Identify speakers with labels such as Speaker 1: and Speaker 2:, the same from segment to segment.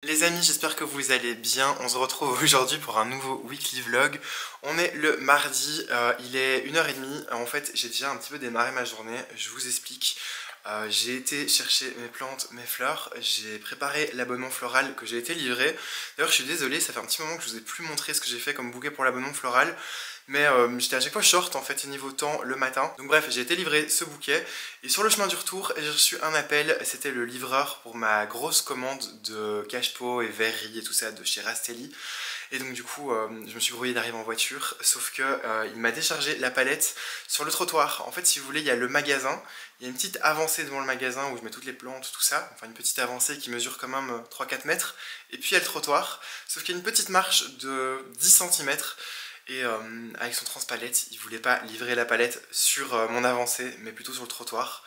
Speaker 1: Les amis, j'espère que vous allez bien. On se retrouve aujourd'hui pour un nouveau weekly vlog. On est le mardi, il est 1h30. En fait, j'ai déjà un petit peu démarré ma journée. Je vous explique. J'ai été chercher mes plantes, mes fleurs. J'ai préparé l'abonnement floral que j'ai été livré. D'ailleurs, je suis désolé, ça fait un petit moment que je vous ai plus montré ce que j'ai fait comme bouquet pour l'abonnement floral. Mais j'étais à chaque fois short en fait niveau temps le matin. Donc bref, j'ai été livré ce bouquet. Et sur le chemin du retour, j'ai reçu un appel. C'était le livreur pour ma grosse commande de cache-pot et verrerie et tout ça de chez Rastelli. Et donc du coup, je me suis brouillé d'arriver en voiture. Sauf que il m'a déchargé la palette sur le trottoir. En fait, si vous voulez, il y a le magasin. Il y a une petite avancée devant le magasin où je mets toutes les plantes, tout ça. Enfin, une petite avancée qui mesure quand même 3-4 mètres. Et puis il y a le trottoir. Sauf qu'il y a une petite marche de 10 cm. Et avec son transpalette, il voulait pas livrer la palette sur mon avancée, mais plutôt sur le trottoir.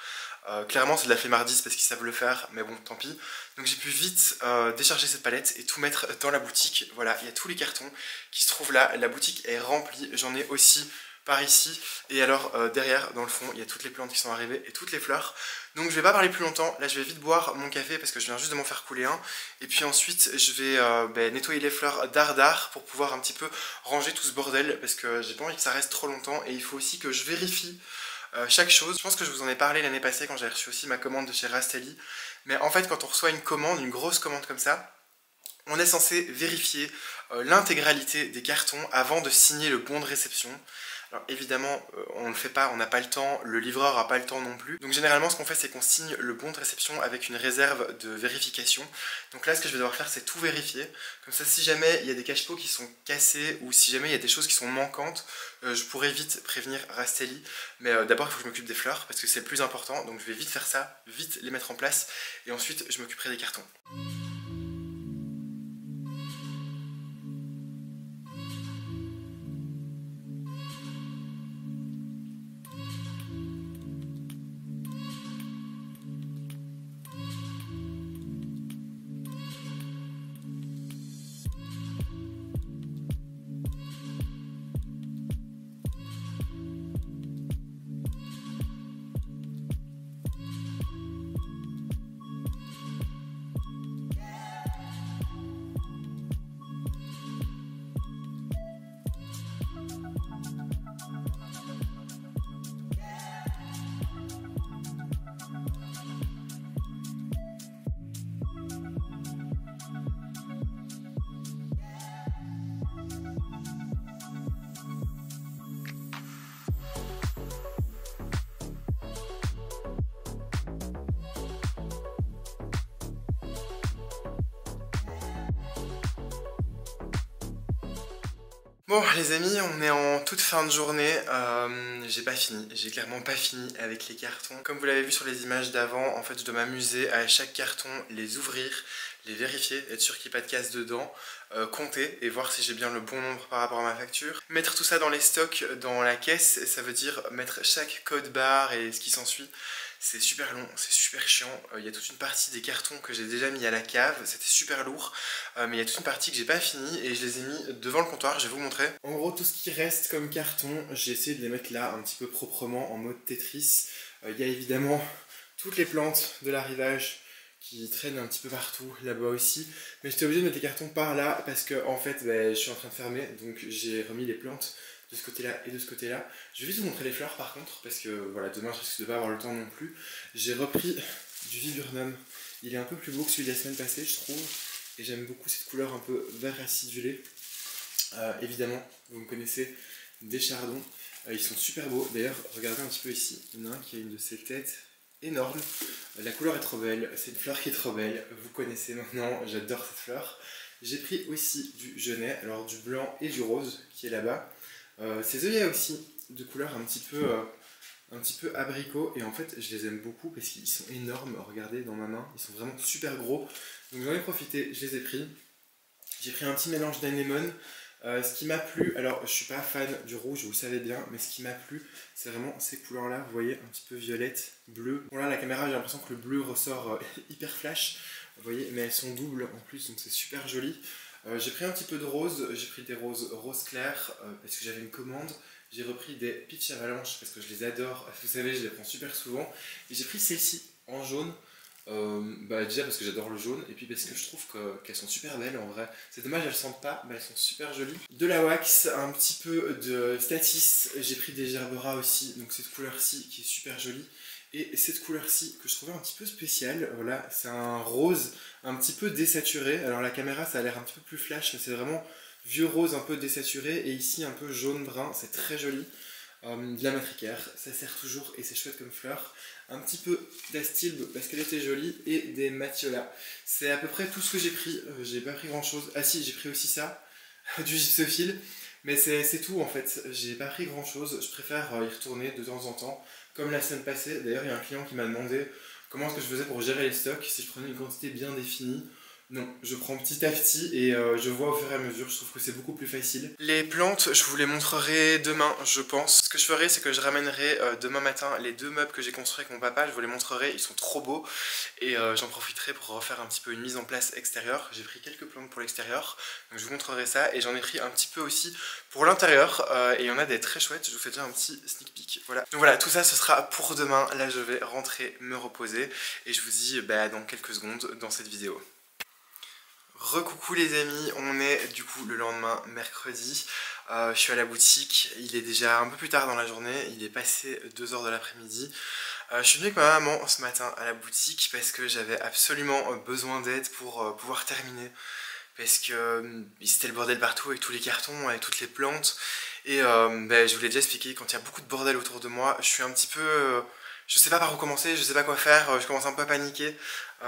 Speaker 1: Clairement, c'est de la flemmardise parce qu'ils savent le faire, mais bon, tant pis. Donc j'ai pu vite décharger cette palette et tout mettre dans la boutique. Voilà, il y a tous les cartons qui se trouvent là. La boutique est remplie. J'en ai aussi par ici. Et alors, derrière, dans le fond, il y a toutes les plantes qui sont arrivées et toutes les fleurs. Donc je vais pas parler plus longtemps. Là, je vais vite boire mon café parce que je viens juste de m'en faire couler un. Et puis ensuite, je vais nettoyer les fleurs dard pour pouvoir un petit peu ranger tout ce bordel parce que j'ai pas envie que ça reste trop longtemps. Et il faut aussi que je vérifie chaque chose. Je pense que je vous en ai parlé l'année passée quand j'ai reçu aussi ma commande de chez Rastelli. Mais en fait, quand on reçoit une commande, une grosse commande comme ça, on est censé vérifier l'intégralité des cartons avant de signer le bon de réception. Alors évidemment, on ne le fait pas, on n'a pas le temps, le livreur n'a pas le temps non plus. Donc généralement, ce qu'on fait, c'est qu'on signe le bon de réception avec une réserve de vérification. Donc là, ce que je vais devoir faire, c'est tout vérifier. Comme ça, si jamais il y a des cache-pots qui sont cassés ou si jamais il y a des choses qui sont manquantes, je pourrais vite prévenir Rastelli. Mais d'abord, il faut que je m'occupe des fleurs parce que c'est le plus important. Donc je vais vite faire ça, vite les mettre en place. Et ensuite, je m'occuperai des cartons. Bon les amis, on est en toute fin de journée, j'ai clairement pas fini avec les cartons. Comme vous l'avez vu sur les images d'avant, en fait je dois m'amuser à chaque carton, les ouvrir, les vérifier, être sûr qu'il n'y ait pas de casse dedans, compter et voir si j'ai bien le bon nombre par rapport à ma facture. Mettre tout ça dans les stocks, dans la caisse, ça veut dire mettre chaque code barre et ce qui s'ensuit. C'est super long, c'est super chiant. Il y a toute une partie des cartons que j'ai déjà mis à la cave, c'était super lourd. Mais il y a toute une partie que j'ai pas fini et je les ai mis devant le comptoir, je vais vous montrer. En gros, tout ce qui reste comme carton, j'ai essayé de les mettre là un petit peu proprement en mode Tetris. Il y a évidemment toutes les plantes de l'arrivage qui traînent un petit peu partout, là-bas aussi. Mais j'étais obligé de mettre les cartons par là parce que en fait, je suis en train de fermer, donc j'ai remis les plantes de ce côté-là et de ce côté-là. Je vais vite vous montrer les fleurs par contre, parce que voilà, demain je risque de pas avoir le temps non plus. J'ai repris du viburnum. Il est un peu plus beau que celui de la semaine passée, je trouve. Et j'aime beaucoup cette couleur un peu vert acidulé. Évidemment, vous me connaissez, des chardons. Ils sont super beaux. D'ailleurs, regardez un petit peu ici. Il y en a un qui a une de ces têtes énormes. La couleur est trop belle. C'est une fleur qui est trop belle. Vous connaissez maintenant. J'adore cette fleur. J'ai pris aussi du genêt, alors du blanc et du rose qui est là-bas. Ces œillets aussi, de couleur un petit peu abricot, et en fait je les aime beaucoup parce qu'ils sont énormes, regardez dans ma main, ils sont vraiment super gros, donc j'en ai profité, je les ai pris. J'ai pris un petit mélange d'anémone. Ce qui m'a plu, alors je suis pas fan du rouge, vous le savez bien, mais ce qui m'a plu, c'est vraiment ces couleurs là, vous voyez, un petit peu violette, bleu. Bon là la caméra, j'ai l'impression que le bleu ressort hyper flash, vous voyez, mais elles sont doubles en plus, donc c'est super joli. J'ai pris un petit peu de rose, j'ai pris des roses claires parce que j'avais une commande. J'ai repris des peach avalanche parce que je les adore, vous savez, je les prends super souvent. Et j'ai pris celle-ci en jaune Déjà parce que j'adore le jaune et puis parce que je trouve qu'elles sont super belles en vrai. C'est dommage, elles sentent pas, mais elles sont super jolies. De la wax, un petit peu de Statis, j'ai pris des Gerbera aussi, donc cette couleur-ci qui est super jolie. Et cette couleur-ci que je trouvais un petit peu spéciale, voilà, c'est un rose un petit peu désaturé. Alors la caméra ça a l'air un petit peu plus flash, mais c'est vraiment vieux rose un peu désaturé. Et ici un peu jaune-brun, c'est très joli. De la matricaire, ça sert toujours et c'est chouette comme fleur. Un petit peu d'astilbe parce qu'elle était jolie et des matiola. C'est à peu près tout ce que j'ai pris. J'ai pas pris grand chose. Ah si, j'ai pris aussi ça, du gypsophile. Mais c'est tout en fait. J'ai pas pris grand chose. Je préfère y retourner de temps en temps. Comme la semaine passée. D'ailleurs, il y a un client qui m'a demandé comment est-ce que je faisais pour gérer les stocks si je prenais une quantité bien définie. Non, je prends petit à petit et je vois au fur et à mesure, je trouve que c'est beaucoup plus facile. Les plantes, je vous les montrerai demain, je pense. Ce que je ferai, c'est que je ramènerai demain matin les 2 meubles que j'ai construits avec mon papa, je vous les montrerai, ils sont trop beaux. Et j'en profiterai pour refaire un petit peu une mise en place extérieure. J'ai pris quelques plantes pour l'extérieur, donc je vous montrerai ça. Et j'en ai pris un petit peu aussi pour l'intérieur, et il y en a des très chouettes, je vous fais déjà un petit sneak peek. Voilà. Donc voilà, tout ça ce sera pour demain. Là je vais rentrer, me reposer, et je vous dis dans quelques secondes dans cette vidéo. Recoucou les amis, on est du coup le lendemain mercredi, je suis à la boutique, il est déjà un peu plus tard dans la journée, il est passé 2 h de l'après-midi. Je suis venu avec ma maman ce matin à la boutique parce que j'avais absolument besoin d'aide pour pouvoir terminer. Parce que c'était le bordel partout avec tous les cartons, avec toutes les plantes. Et je vous l'ai déjà expliqué, quand il y a beaucoup de bordel autour de moi, je suis un petit peu... je sais pas par où commencer, je sais pas quoi faire, je commence un peu à paniquer.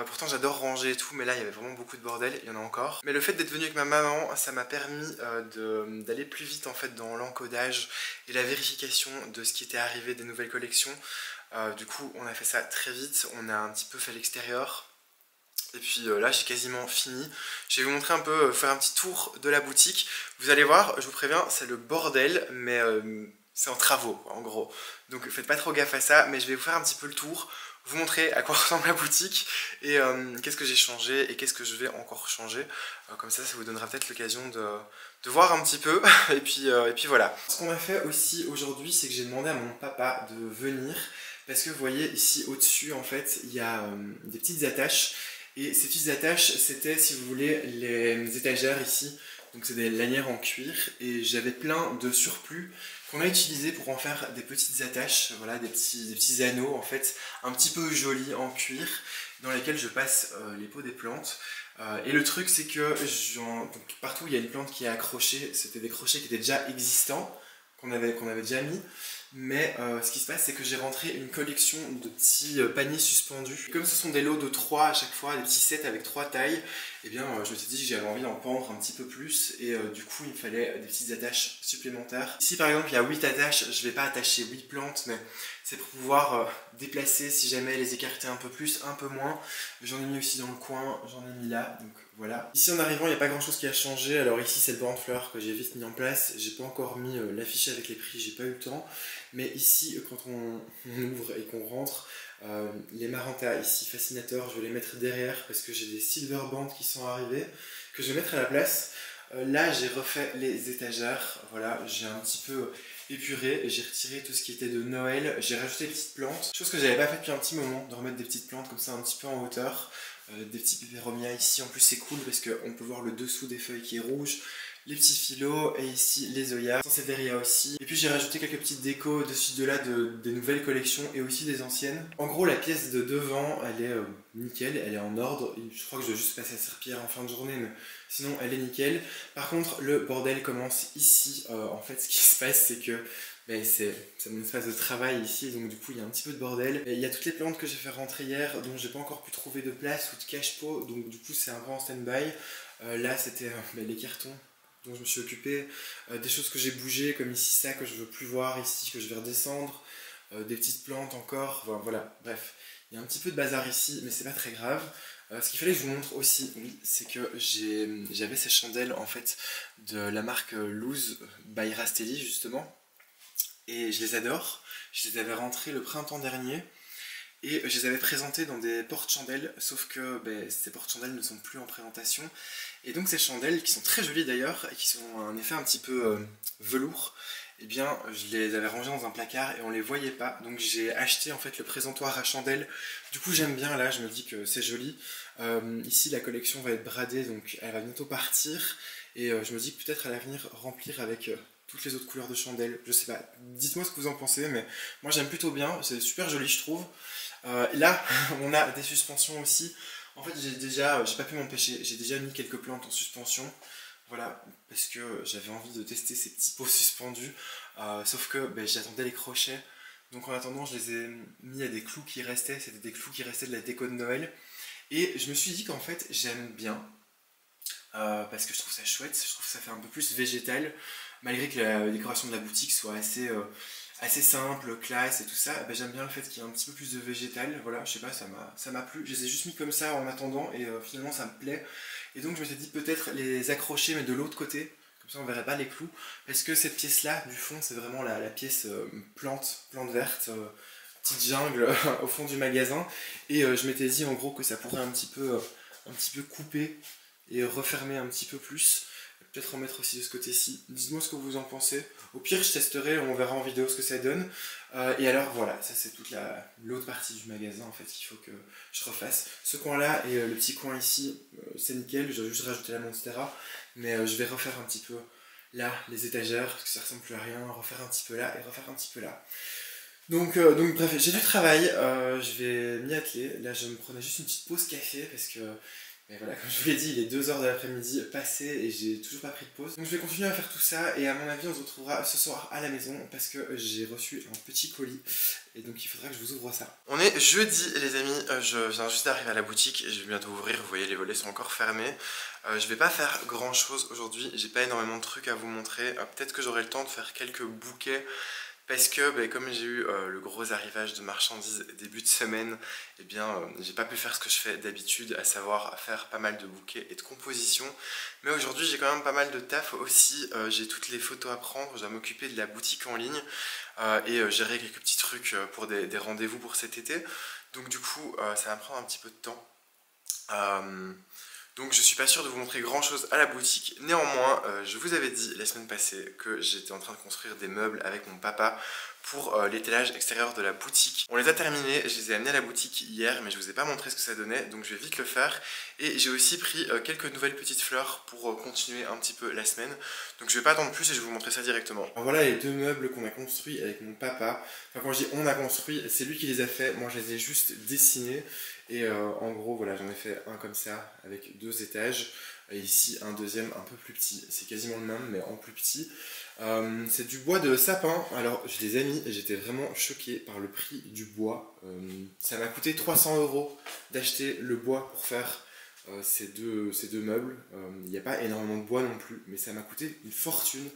Speaker 1: Pourtant j'adore ranger et tout, mais là il y avait vraiment beaucoup de bordel, il y en a encore. Mais le fait d'être venu avec ma maman, ça m'a permis d'aller plus vite en fait dans l'encodage et la vérification de ce qui était arrivé des nouvelles collections. Du coup on a fait ça très vite, on a un petit peu fait l'extérieur. Et puis là j'ai quasiment fini. Je vais vous montrer un peu, faire un petit tour de la boutique. Vous allez voir, je vous préviens, c'est le bordel, mais c'est en travaux en gros. Donc faites pas trop gaffe à ça, mais je vais vous faire un petit peu le tour, vous montrer à quoi ressemble la boutique et qu'est-ce que j'ai changé et qu'est-ce que je vais encore changer. Comme ça vous donnera peut-être l'occasion de voir un petit peu. Et puis voilà. Ce qu'on a fait aussi aujourd'hui, c'est que j'ai demandé à mon papa de venir. Parce que vous voyez ici au-dessus en fait, il y a des petites attaches. Et ces petites attaches, c'était, si vous voulez, les étagères ici. Donc c'est des lanières en cuir. Et j'avais plein de surplus qu'on a utilisé pour en faire des petites attaches. Voilà, des petits anneaux, en fait, un petit peu jolis en cuir, dans lesquels je passe les pots des plantes. Et le truc, c'est que donc, partout, il y a une plante qui est accrochée. C'était des crochets qui étaient déjà existants, qu'on avait déjà mis. Mais ce qui se passe, c'est que j'ai rentré une collection de petits paniers suspendus. Comme ce sont des lots de 3 à chaque fois, des petits sets avec 3 tailles, eh bien je me suis dit que j'avais envie d'en pendre un petit peu plus. Et du coup, il me fallait des petites attaches supplémentaires. Ici, par exemple, il y a 8 attaches. Je ne vais pas attacher 8 plantes, mais c'est pour pouvoir déplacer si jamais les écarter un peu plus, un peu moins. J'en ai mis aussi dans le coin, j'en ai mis là, donc voilà. Ici en arrivant, il n'y a pas grand chose qui a changé. Alors ici, c'est le banc de fleurs que j'ai vite mis en place. J'ai pas encore mis l'affiche avec les prix, j'ai pas eu le temps. Mais ici, quand on ouvre et qu'on rentre, les Maranta ici, Fascinator, je vais les mettre derrière parce que j'ai des silver bands qui sont arrivés, que je vais mettre à la place. Là, j'ai refait les étagères. Voilà, j'ai un petit peu épuré et j'ai retiré tout ce qui était de Noël. J'ai rajouté des petites plantes, chose que j'avais pas fait depuis un petit moment, de remettre des petites plantes comme ça un petit peu en hauteur. Des petits pépéromias ici, en plus c'est cool parce qu'on peut voir le dessous des feuilles qui est rouge, les petits phyllos et ici les Zoya, Sansevieria aussi. Et puis j'ai rajouté quelques petites décos dessus de là des nouvelles collections et aussi des anciennes. En gros la pièce de devant elle est nickel, elle est en ordre. Je crois que je vais juste passer à serpillière en fin de journée, mais sinon elle est nickel. Par contre le bordel commence ici. En fait ce qui se passe c'est que c'est mon espace de travail ici, donc du coup il y a un petit peu de bordel. Et il y a toutes les plantes que j'ai fait rentrer hier, dont j'ai pas encore pu trouver de place ou de cache-pot, donc du coup c'est un peu en stand-by. Là c'était les cartons dont je me suis occupé, des choses que j'ai bougées, comme ici ça que je veux plus voir, ici que je vais redescendre, des petites plantes encore, voilà, bref. Il y a un petit peu de bazar ici, mais c'est pas très grave. Ce qu'il fallait que je vous montre aussi, oui, c'est que j'avais ces chandelles en fait de la marque Loose by Rastelli justement. Et je les adore, je les avais rentrés le printemps dernier et je les avais présentés dans des porte-chandelles, sauf que ces porte-chandelles ne sont plus en présentation. Et donc ces chandelles, qui sont très jolies d'ailleurs, et qui sont un effet un petit peu velours, eh bien je les avais rangés dans un placard et on les voyait pas. Donc j'ai acheté en fait le présentoir à chandelles. Du coup j'aime bien, là je me dis que c'est joli. Ici la collection va être bradée, donc elle va bientôt partir. Et je me dis que peut-être à l'avenir remplir avec toutes les autres couleurs de chandelles. Je sais pas, dites-moi ce que vous en pensez, mais moi j'aime plutôt bien, c'est super joli je trouve. Là on a des suspensions aussi. En fait j'ai pas pu m'empêcher, j'ai déjà mis quelques plantes en suspension. Voilà, parce que j'avais envie de tester ces petits pots suspendus, sauf que j'attendais les crochets, donc en attendant je les ai mis à des clous qui restaient, c'était des clous qui restaient de la déco de Noël, et je me suis dit qu'en fait j'aime bien, parce que je trouve ça chouette, je trouve que ça fait un peu plus végétal, malgré que la décoration de la boutique soit assez simple, classe et tout ça, j'aime bien le fait qu'il y ait un petit peu plus de végétal, voilà, je sais pas, ça m'a plu, je les ai juste mis comme ça en attendant, et finalement ça me plaît. Et donc je me suis dit peut-être les accrocher mais de l'autre côté, comme ça on verrait pas les clous, parce que cette pièce là du fond c'est vraiment la pièce plante verte, petite jungle au fond du magasin, et je m'étais dit en gros que ça pourrait un petit peu couper et refermer un petit peu plus, peut-être en mettre aussi de ce côté-ci. Dites-moi ce que vous en pensez. Au pire je testerai, on verra en vidéo ce que ça donne. Et alors voilà, ça c'est toute l'autre partie du magasin en fait qu'il faut que je refasse. Ce coin là et le petit coin ici, c'est nickel, j'ai juste rajouté la Monstera, mais je vais refaire un petit peu là les étagères, parce que ça ressemble plus à rien, refaire un petit peu là et refaire un petit peu là. Donc bref, j'ai du travail, je vais m'y atteler. Là je me prenais juste une petite pause café parce que mais voilà, comme je vous l'ai dit, il est 2 h de l'après-midi passé et j'ai toujours pas pris de pause. Donc je vais continuer à faire tout ça et à mon avis on se retrouvera ce soir à la maison parce que j'ai reçu un petit colis et donc il faudra que je vous ouvre ça. On est jeudi les amis, je viens juste d'arriver à la boutique et je vais bientôt ouvrir, vous voyez les volets sont encore fermés. Je vais pas faire grand chose aujourd'hui, j'ai pas énormément de trucs à vous montrer, peut-être que j'aurai le temps de faire quelques bouquets. Parce que comme j'ai eu le gros arrivage de marchandises début de semaine, eh bien j'ai pas pu faire ce que je fais d'habitude, à savoir faire pas mal de bouquets et de compositions. Mais aujourd'hui j'ai quand même pas mal de taf aussi, j'ai toutes les photos à prendre, je dois m'occuper de la boutique en ligne et gérer quelques petits trucs pour des rendez-vous pour cet été. Donc du coup ça va me prendre un petit peu de temps. Donc je suis pas sûr de vous montrer grand chose à la boutique. Néanmoins, je vous avais dit la semaine passée que j'étais en train de construire des meubles avec mon papa pour l'étalage extérieur de la boutique. On les a terminés, je les ai amenés à la boutique hier, mais je vous ai pas montré ce que ça donnait, donc je vais vite le faire. Et j'ai aussi pris quelques nouvelles petites fleurs pour continuer un petit peu la semaine. Donc je vais pas attendre plus et je vais vous montrer ça directement. Alors voilà les deux meubles qu'on a construits avec mon papa. Enfin quand je dis on a construit, c'est lui qui les a fait, moi je les ai juste dessinés. Et en gros voilà, j'en ai fait un comme ça avec 2 étages et ici un deuxième un peu plus petit, c'est quasiment le même mais en plus petit. C'est du bois de sapin, alors je les ai mis et j'étais vraiment choqué par le prix du bois. Ça m'a coûté 300 € d'acheter le bois pour faire ces deux meubles. Il n'y a pas énormément de bois non plus, mais ça m'a coûté une fortune.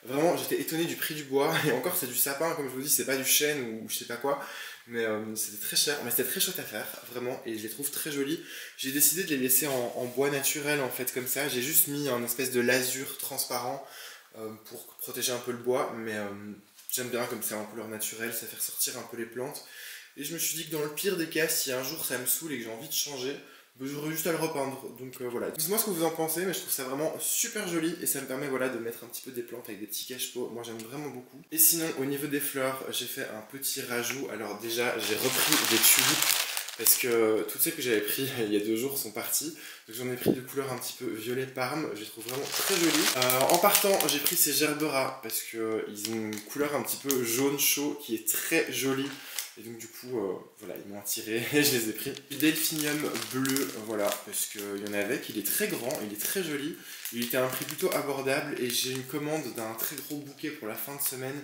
Speaker 1: Vraiment, j'étais étonné du prix du bois, et encore c'est du sapin, comme je vous dis, c'est pas du chêne ou je sais pas quoi, mais c'était très cher, mais c'était très chouette à faire, vraiment, et je les trouve très jolis. J'ai décidé de les laisser en bois naturel en fait, comme ça, j'ai juste mis un espèce de lasure transparent pour protéger un peu le bois, mais j'aime bien comme c'est en couleur naturelle, ça fait ressortir un peu les plantes. Et je me suis dit que dans le pire des cas, si un jour ça me saoule et que j'ai envie de changer, j'aurais juste à le repeindre, donc voilà. Dites-moi ce que vous en pensez, mais je trouve ça vraiment super joli et ça me permet voilà, de mettre un petit peu des plantes avec des petits cache-pots, moi j'aime vraiment beaucoup. Et sinon, au niveau des fleurs, j'ai fait un petit rajout, alors déjà j'ai repris des tulipes, parce que toutes celles que j'avais pris il y a 2 jours sont parties, donc j'en ai pris de couleurs un petit peu violet parme, je les trouve vraiment très jolies. En partant, j'ai pris ces gerbera, parce qu'ils ont une couleur un petit peu jaune chaud qui est très jolie. Et donc du coup, voilà, ils m'ont attiré et je les ai pris. Le delphinium bleu, voilà, parce qu'il y en a avec, il est très grand, il est très joli. Il était à un prix plutôt abordable et j'ai une commande d'un très gros bouquet pour la fin de semaine.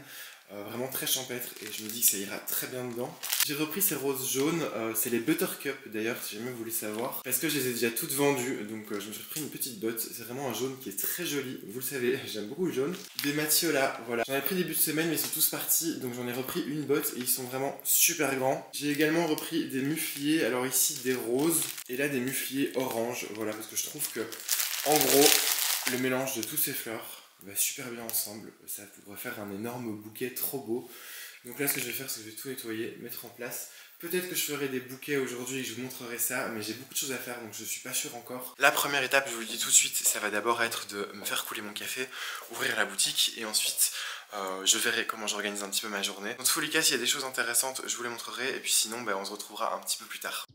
Speaker 1: Vraiment très champêtre et je me dis que ça ira très bien dedans. J'ai repris ces roses jaunes, c'est les Buttercup d'ailleurs si jamais vous voulez savoir, parce que je les ai déjà toutes vendues, donc je me suis repris une petite botte. C'est vraiment un jaune qui est très joli, vous le savez, j'aime beaucoup le jaune. Des Matiola, voilà, j'en ai pris début de semaine mais ils sont tous partis, donc j'en ai repris une botte et ils sont vraiment super grands. J'ai également repris des mufliers, alors ici des roses et là des mufliers orange, voilà, parce que je trouve que en gros le mélange de toutes ces fleurs va super bien ensemble, ça pourrait faire un énorme bouquet trop beau. Donc là ce que je vais faire c'est que je vais tout nettoyer, mettre en place. Peut-être que je ferai des bouquets aujourd'hui et que je vous montrerai ça, mais j'ai beaucoup de choses à faire donc je suis pas sûr encore. La première étape, je vous le dis tout de suite, ça va d'abord être de me faire couler mon café, ouvrir la boutique et ensuite Je verrai comment j'organise un petit peu ma journée. Dans tous les cas, s'il y a des choses intéressantes, je vous les montrerai. Et puis sinon, on se retrouvera un petit peu plus tard.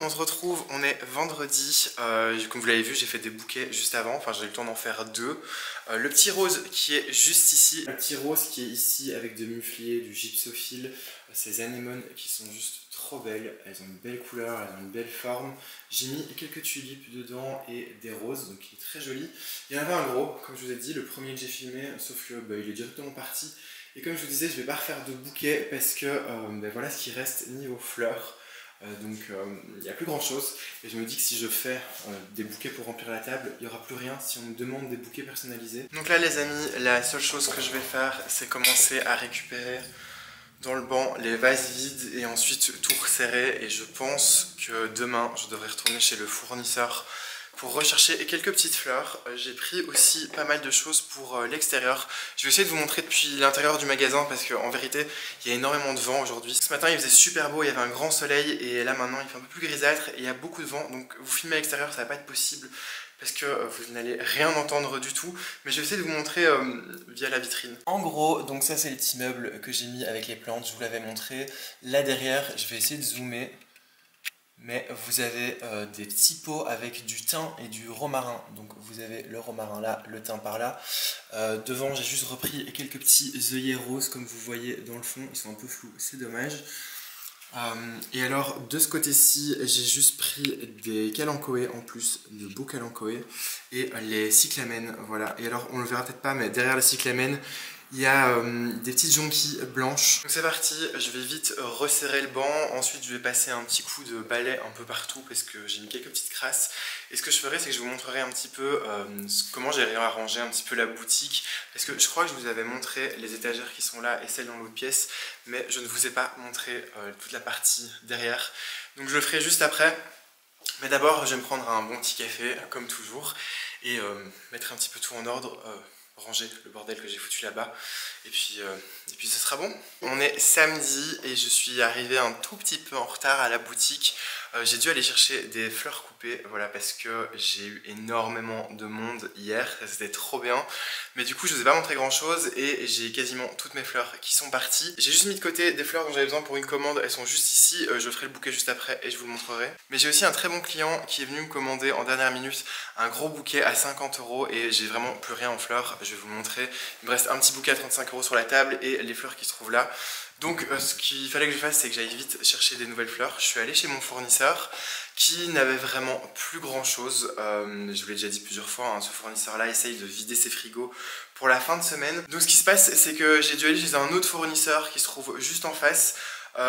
Speaker 1: On se retrouve, on est vendredi, comme vous l'avez vu j'ai fait des bouquets juste avant, enfin j'ai eu le temps d'en faire deux. Le petit rose qui est juste ici, le petit rose qui est ici avec des mufliers, du gypsophile, ces anémones qui sont juste trop belles, elles ont une belle couleur, elles ont une belle forme. J'ai mis quelques tulipes dedans et des roses, donc il est très joli. Il y en avait un gros, comme je vous ai dit, le premier que j'ai filmé, sauf que il est directement parti. Et comme je vous disais, je vais pas refaire de bouquet parce que voilà ce qui reste niveau fleurs. Donc il n'y a plus grand chose et je me dis que si je fais des bouquets pour remplir la table, il n'y aura plus rien si on me demande des bouquets personnalisés. Donc là les amis, la seule chose que je vais faire c'est commencer à récupérer dans le banc les vases vides et ensuite tout resserrer, et je pense que demain je devrais retourner chez le fournisseur pour rechercher quelques petites fleurs. J'ai pris aussi pas mal de choses pour l'extérieur. Je vais essayer de vous montrer depuis l'intérieur du magasin parce qu'en vérité il y a énormément de vent aujourd'hui. Ce matin il faisait super beau, il y avait un grand soleil, et là maintenant il fait un peu plus grisâtre et il y a beaucoup de vent, donc vous filmer à l'extérieur ça va pas être possible parce que vous n'allez rien entendre du tout, mais je vais essayer de vous montrer via la vitrine. En gros, donc ça c'est les petits meubles que j'ai mis avec les plantes, je vous l'avais montré. Là derrière, je vais essayer de zoomer, mais vous avez des petits pots avec du thym et du romarin. Donc vous avez le romarin là, le thym par là. Devant j'ai juste repris quelques petits œillets roses comme vous voyez dans le fond, ils sont un peu flous, c'est dommage. Et alors de ce côté-ci j'ai juste pris des kalanchoés en plus, de beaux kalanchoés, et les cyclamènes, voilà. Et alors on le verra peut-être pas, mais derrière les cyclamènes il y a des petites jonquilles blanches. Donc c'est parti, je vais vite resserrer le banc, ensuite je vais passer un petit coup de balai un peu partout parce que j'ai mis quelques petites crasses. Et ce que je ferai c'est que je vous montrerai un petit peu comment j'ai réarrangé un petit peu la boutique, parce que je crois que je vous avais montré les étagères qui sont là et celles dans l'autre pièce, mais je ne vous ai pas montré toute la partie derrière. Donc je le ferai juste après. Mais d'abord je vais me prendre un bon petit café comme toujours et mettre un petit peu tout en ordre. Ranger le bordel que j'ai foutu là-bas, et puis ce sera bon. On est samedi et je suis arrivé un tout petit peu en retard à la boutique. J'ai dû aller chercher des fleurs coupées, voilà, parce que j'ai eu énormément de monde hier, c'était trop bien. Mais du coup je vous ai pas montré grand chose et j'ai quasiment toutes mes fleurs qui sont parties. J'ai juste mis de côté des fleurs dont j'avais besoin pour une commande, elles sont juste ici, je ferai le bouquet juste après et je vous le montrerai. Mais j'ai aussi un très bon client qui est venu me commander en dernière minute un gros bouquet à 50 € et j'ai vraiment plus rien en fleurs, je vais vous le montrer. Il me reste un petit bouquet à 35 € sur la table et les fleurs qui se trouvent là. Donc ce qu'il fallait que je fasse c'est que j'aille vite chercher des nouvelles fleurs. Je suis allé chez mon fournisseur qui n'avait vraiment plus grand chose. Je vous l'ai déjà dit plusieurs fois, hein, ce fournisseur là essaye de vider ses frigos pour la fin de semaine. Donc ce qui se passe c'est que j'ai dû aller chez un autre fournisseur qui se trouve juste en face.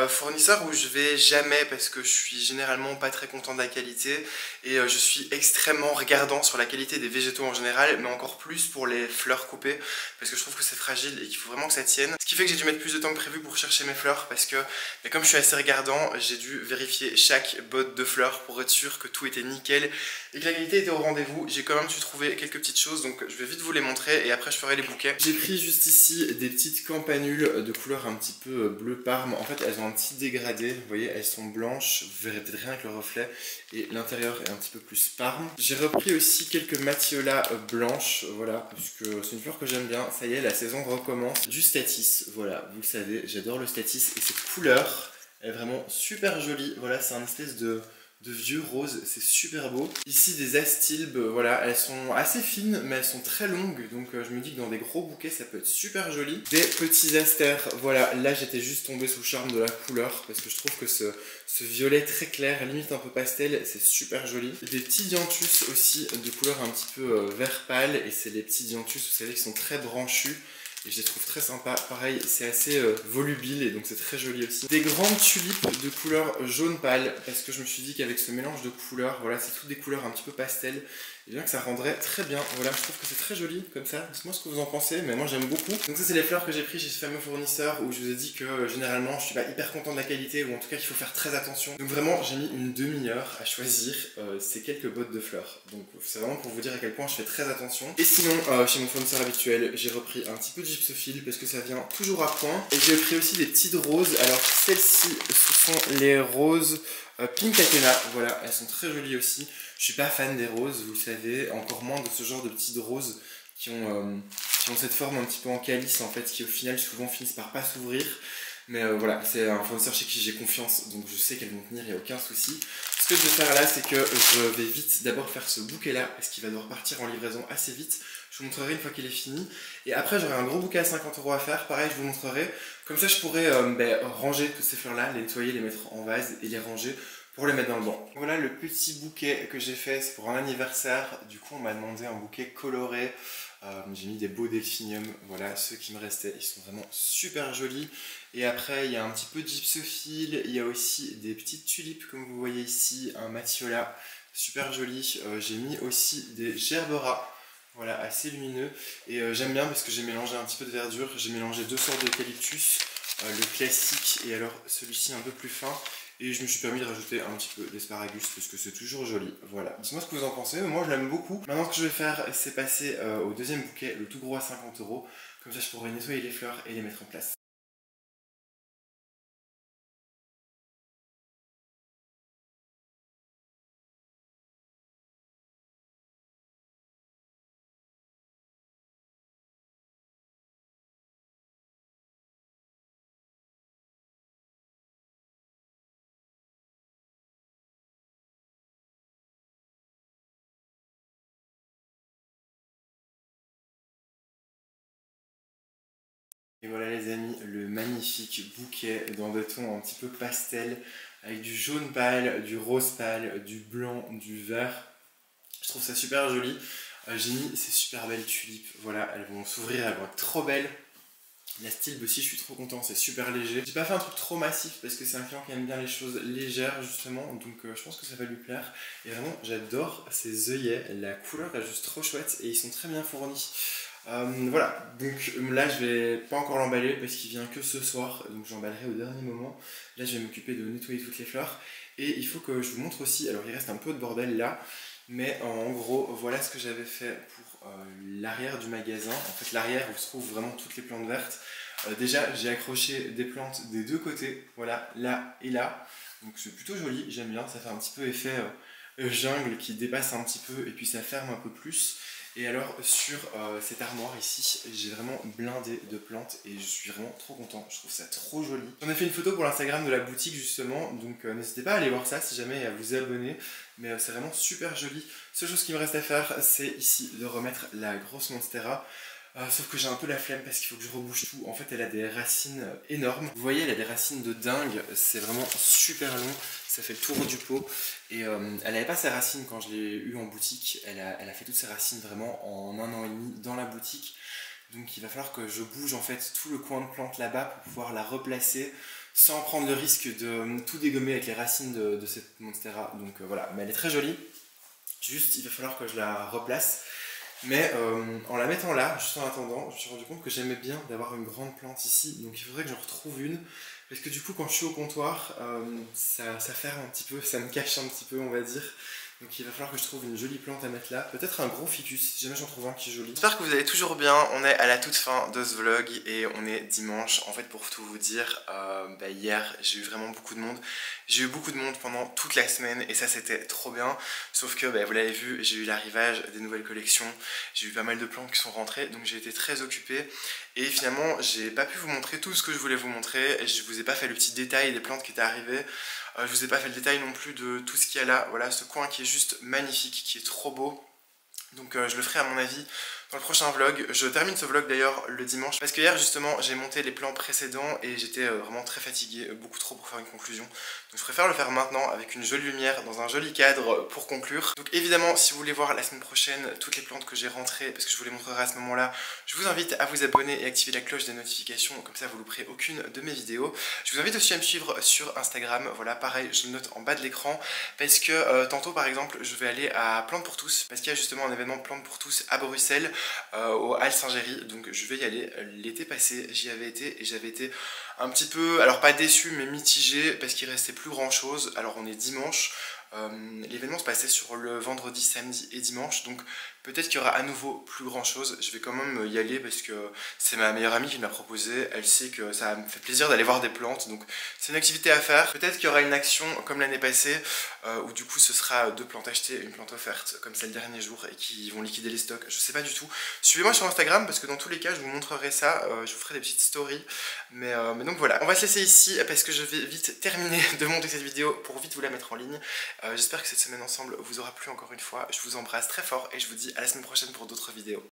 Speaker 1: Fournisseur où je vais jamais parce que je suis généralement pas très content de la qualité et je suis extrêmement regardant sur la qualité des végétaux en général, mais encore plus pour les fleurs coupées parce que je trouve que c'est fragile et qu'il faut vraiment que ça tienne. Ce qui fait que j'ai dû mettre plus de temps que prévu pour chercher mes fleurs parce que comme je suis assez regardant, j'ai dû vérifier chaque botte de fleurs pour être sûr que tout était nickel et que la qualité était au rendez-vous. J'ai quand même dû trouver quelques petites choses, donc je vais vite vous les montrer et après je ferai les bouquets. J'ai pris juste ici des petites campanules de couleur un petit peu bleu parme. En fait elles ont un petit dégradé, vous voyez, elles sont blanches, vous verrez peut-être rien avec le reflet, et l'intérieur est un petit peu plus parme. J'ai repris aussi quelques matiolas blanches, voilà, parce que c'est une fleur que j'aime bien. Ça y est, la saison recommence. Du Statis, voilà, vous le savez, j'adore le Statis et cette couleur elle est vraiment super jolie. Voilà, c'est un espèce de vieux rose, c'est super beau. Ici des astilbes, voilà, elles sont assez fines mais elles sont très longues, donc je me dis que dans des gros bouquets ça peut être super joli. Des petits astères, voilà, là j'étais juste tombé sous le charme de la couleur parce que je trouve que ce violet très clair, limite un peu pastel, c'est super joli. Des petits dianthus aussi de couleur un petit peu vert pâle, et c'est les petits dianthus, vous savez, qui sont très branchus. Et je les trouve très sympas. Pareil, c'est assez volubile et donc c'est très joli aussi. Des grandes tulipes de couleur jaune pâle, parce que je me suis dit qu'avec ce mélange de couleurs, voilà, c'est toutes des couleurs un petit peu pastel, et bien que ça rendrait très bien. Voilà, je trouve que c'est très joli comme ça. Dites-moi ce que vous en pensez, mais moi j'aime beaucoup. Donc ça c'est les fleurs que j'ai pris chez ce fameux fournisseur où je vous ai dit que généralement je suis pas hyper content de la qualité, ou en tout cas qu'il faut faire très attention. Donc vraiment j'ai mis une demi-heure à choisir ces quelques bottes de fleurs. Donc c'est vraiment pour vous dire à quel point je fais très attention. Et sinon chez mon fournisseur habituel j'ai repris un petit peu de gypsophile parce que ça vient toujours à point. Et j'ai pris aussi des petites roses. Alors celles-ci ce sont les roses Pink Athena, voilà, elles sont très jolies aussi. Je suis pas fan des roses, vous le savez, encore moins de ce genre de petites roses qui ont cette forme un petit peu en calice en fait, qui au final souvent finissent par pas s'ouvrir. Mais voilà, c'est un fournisseur chez qui j'ai confiance, donc je sais qu'elles vont tenir, il n'y a aucun souci. Ce que je vais faire là, c'est que je vais vite d'abord faire ce bouquet là, parce qu'il va devoir partir en livraison assez vite. Je vous montrerai une fois qu'il est fini. Et après, j'aurai un gros bouquet à 50 € à faire. Pareil, je vous montrerai. Comme ça, je pourrai ranger toutes ces fleurs là, les nettoyer, les mettre en vase et les ranger pour les mettre dans le banc. Voilà le petit bouquet que j'ai fait, c'est pour un anniversaire. Du coup, on m'a demandé un bouquet coloré. J'ai mis des beaux delphiniums, voilà, ceux qui me restaient, ils sont vraiment super jolis. Et après, il y a un petit peu de gypsophile, il y a aussi des petites tulipes, comme vous voyez ici, un matiola, super joli. J'ai mis aussi des gerberas, voilà, assez lumineux. Et j'aime bien parce que j'ai mélangé un petit peu de verdure, j'ai mélangé deux sortes d'eucalyptus, le classique et alors celui-ci un peu plus fin. Et je me suis permis de rajouter un petit peu d'asparagus parce que c'est toujours joli. Voilà. Dites-moi ce que vous en pensez. Moi, je l'aime beaucoup. Maintenant, ce que je vais faire, c'est passer au deuxième bouquet, le tout gros à 50 €. Comme ça, je pourrai nettoyer les fleurs et les mettre en place. Et voilà les amis, le magnifique bouquet dans des tons un petit peu pastel, avec du jaune pâle, du rose pâle, du blanc, du vert. Je trouve ça super joli. J'ai mis ces super belles tulipes, voilà, elles vont s'ouvrir, elles vont être trop belles. La stilbe aussi, je suis trop content, c'est super léger. J'ai pas fait un truc trop massif parce que c'est un client qui aime bien les choses légères justement, donc je pense que ça va lui plaire. Et vraiment, j'adore ces œillets, la couleur est juste trop chouette et ils sont très bien fournis. Voilà, donc là je vais pas encore l'emballer parce qu'il vient que ce soir, donc j'emballerai au dernier moment. Là je vais m'occuper de nettoyer toutes les fleurs et il faut que je vous montre aussi, alors il reste un peu de bordel là, mais en gros voilà ce que j'avais fait pour l'arrière du magasin. En fait l'arrière où se trouvent vraiment toutes les plantes vertes. Déjà j'ai accroché des plantes des deux côtés, voilà, là et là, donc c'est plutôt joli, j'aime bien, ça fait un petit peu effet jungle qui dépasse un petit peu et puis ça ferme un peu plus. Et alors sur cette armoire ici, j'ai vraiment blindé de plantes et je suis vraiment trop content, je trouve ça trop joli. J'en ai fait une photo pour l'Instagram de la boutique justement, donc n'hésitez pas à aller voir ça si jamais à vous abonner, mais c'est vraiment super joli. Seule chose qui me reste à faire, c'est ici de remettre la grosse Monstera. Sauf que j'ai un peu la flemme parce qu'il faut que je rebouche tout. En fait, elle a des racines énormes. Vous voyez, elle a des racines de dingue. C'est vraiment super long. Ça fait le tour du pot. Et elle n'avait pas ses racines quand je l'ai eu en boutique. Elle a fait toutes ses racines vraiment en 1 an et demi dans la boutique. Donc il va falloir que je bouge en fait tout le coin de plante là-bas pour pouvoir la replacer sans prendre le risque de tout dégommer avec les racines de cette monstera. Donc voilà, mais elle est très jolie. Juste, il va falloir que je la replace. Mais en la mettant là, juste en attendant, je me suis rendu compte que j'aimais bien d'avoir une grande plante ici. Donc il faudrait que j'en retrouve une. Parce que du coup, quand je suis au comptoir, ça ferme un petit peu, ça me cache un petit peu, on va dire. Donc il va falloir que je trouve une jolie plante à mettre là. Peut-être un gros ficus, si jamais j'en trouve un qui est joli. J'espère que vous allez toujours bien. On est à la toute fin de ce vlog et on est dimanche. En fait, pour tout vous dire, hier, j'ai eu vraiment beaucoup de monde. J'ai eu beaucoup de monde pendant toute la semaine et ça, c'était trop bien. Sauf que, vous l'avez vu, j'ai eu l'arrivage des nouvelles collections. J'ai eu pas mal de plantes qui sont rentrées, donc j'ai été très occupé. Et finalement, j'ai pas pu vous montrer tout ce que je voulais vous montrer. Je vous ai pas fait le petit détail des plantes qui étaient arrivées. Je vous ai pas fait le détail non plus de tout ce qu'il y a là. Voilà, ce coin qui est juste magnifique, qui est trop beau. Donc je le ferai à mon avis dans le prochain vlog. Je termine ce vlog d'ailleurs le dimanche parce que hier justement j'ai monté les plans précédents et j'étais vraiment très fatigué, beaucoup trop pour faire une conclusion. Donc je préfère le faire maintenant avec une jolie lumière dans un joli cadre pour conclure. Donc évidemment si vous voulez voir la semaine prochaine toutes les plantes que j'ai rentrées, parce que je vous les montrerai à ce moment là, je vous invite à vous abonner et activer la cloche des notifications, comme ça vous louperez aucune de mes vidéos. Je vous invite aussi à me suivre sur Instagram, voilà pareil je le note en bas de l'écran parce que tantôt par exemple je vais aller à Plantes pour tous parce qu'il y a justement un événement Plantes pour tous à Bruxelles au Halles Saint-Géry, donc je vais y aller. L'été passé j'y avais été et j'avais été un petit peu, alors pas déçu mais mitigé parce qu'il restait plus grand chose. Alors on est dimanche, l'événement se passait sur le vendredi, samedi et dimanche, donc peut-être qu'il y aura à nouveau plus grand chose. Je vais quand même y aller parce que c'est ma meilleure amie qui me l'a proposé. Elle sait que ça me fait plaisir d'aller voir des plantes, donc c'est une activité à faire. Peut-être qu'il y aura une action comme l'année passée où du coup ce sera 2 plantes achetées, une plante offerte, comme c'est le dernier jour et qui vont liquider les stocks. Je sais pas du tout. Suivez-moi sur Instagram parce que dans tous les cas je vous montrerai ça. Je vous ferai des petites stories. Mais donc voilà, on va se laisser ici parce que je vais vite terminer de monter cette vidéo pour vite vous la mettre en ligne. J'espère que cette semaine ensemble vous aura plu encore une fois. Je vous embrasse très fort et je vous dis à la semaine prochaine pour d'autres vidéos.